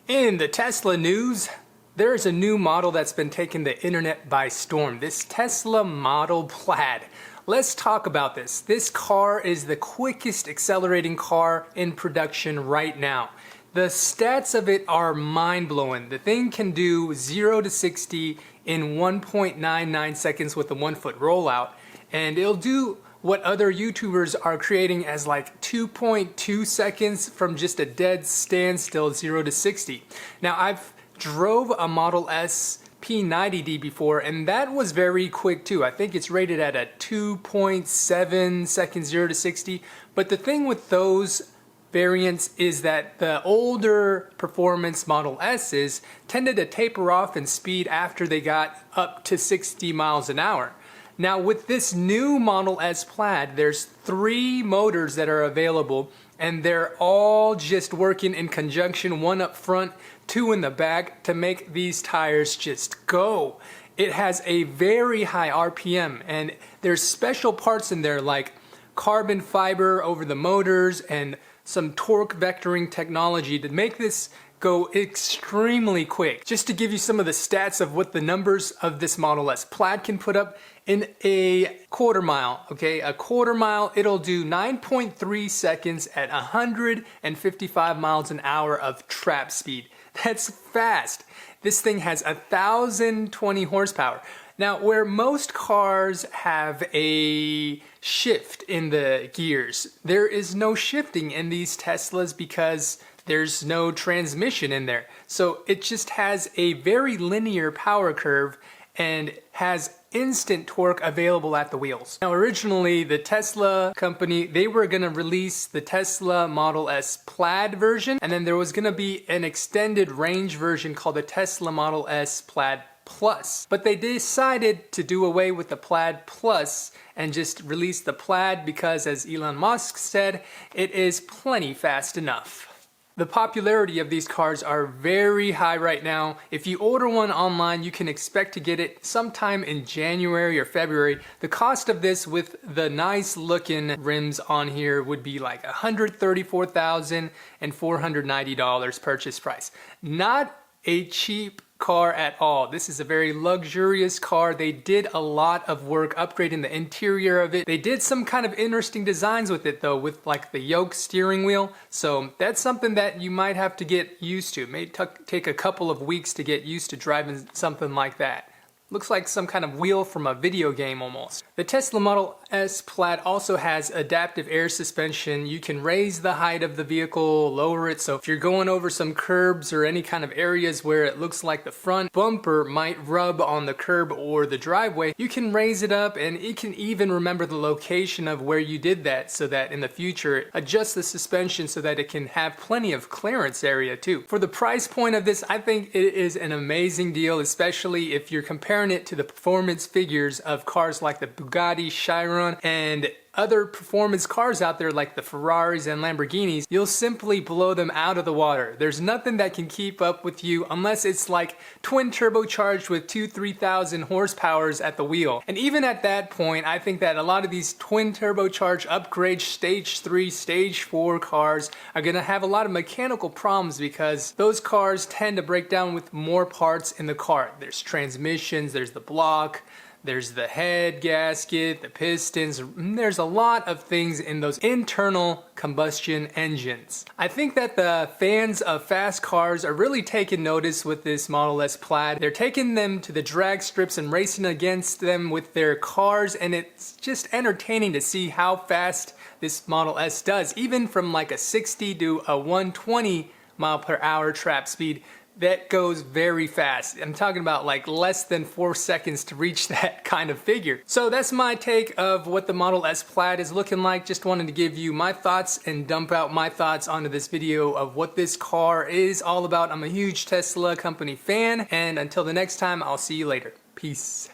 In the Tesla news, there's a new model that's been taking the internet by storm. This Tesla Model Plaid. Let's talk about this. This car is the quickest accelerating car in production right now. The stats of it are mind-blowing. The thing can do 0 to 60 in 1.99 seconds with a 1-foot rollout, and it'll do what other YouTubers are creating as like 2.2 seconds from just a dead standstill 0 to 60. Now I've drove a Model S P90D before, and that was very quick too. I think it's rated at a 2.7 seconds 0 to 60. But the thing with those variants is that the older performance Model S's tended to taper off in speed after they got up to 60 miles an hour. Now with this new Model S Plaid, there's 3 motors that are available, and they're all just working in conjunction, 1 up front, 2 in the back, to make these tires just go. It has a very high RPM, and there's special parts in there like carbon fiber over the motors and some torque vectoring technology to make this go extremely quick. Just to give you some of the stats of what the numbers of this Model S Plaid can put up in a quarter mile, okay? A quarter mile, it'll do 9.3 seconds at 155 miles an hour of trap speed. That's fast. This thing has 1,020 horsepower. Now, where most cars have a shift in the gears, there is no shifting in these Teslas because there's no transmission in there. So it just has a very linear power curve and has instant torque available at the wheels. Now originally the Tesla company, they were gonna release the Tesla Model S Plaid version, and then there was gonna be an extended range version called the Tesla Model S Plaid Plus. But they decided to do away with the Plaid Plus and just release the Plaid because, as Elon Musk said, it is plenty fast enough. The popularity of these cars are very high right now. If you order one online, you can expect to get it sometime in January or February. The cost of this with the nice looking rims on here would be like $134,490 purchase price. Not a cheap car at all. This is a very luxurious car. They did a lot of work upgrading the interior of it. They did some kind of interesting designs with it though, with like the yoke steering wheel. So that's something that you might have to get used to. It may take a couple of weeks to get used to driving something like that. Looks like some kind of wheel from a video game almost. The Tesla Model S Plaid also has adaptive air suspension. You can raise the height of the vehicle, lower it, so if you're going over some curbs or any kind of areas where it looks like the front bumper might rub on the curb or the driveway, you can raise it up, and it can even remember the location of where you did that so that in the future it adjusts the suspension so that it can have plenty of clearance area too. For the price point of this, I think it is an amazing deal, especially if you're comparing it to the performance figures of cars like the Bugatti Chiron and other performance cars out there like the Ferraris and Lamborghinis. You'll simply blow them out of the water. There's nothing that can keep up with you unless it's like twin turbocharged with 2,000-3,000 horsepowers at the wheel. And even at that point, I think that a lot of these twin turbocharged upgrade stage 3, stage 4 cars are gonna have a lot of mechanical problems because those cars tend to break down with more parts in the car. There's transmissions, there's the block, there's the head gasket, the pistons, there's a lot of things in those internal combustion engines. I think that the fans of fast cars are really taking notice with this Model S Plaid. They're taking them to the drag strips and racing against them with their cars, and it's just entertaining to see how fast this Model S does, even from like a 60 to a 120 mile per hour trap speed. That goes very fast. I'm talking about like less than 4 seconds to reach that kind of figure. So that's my take of what the Model S Plaid is looking like. Just wanted to give you my thoughts and dump out my thoughts onto this video of what this car is all about. I'm a huge Tesla company fan, and until the next time, I'll see you later. Peace.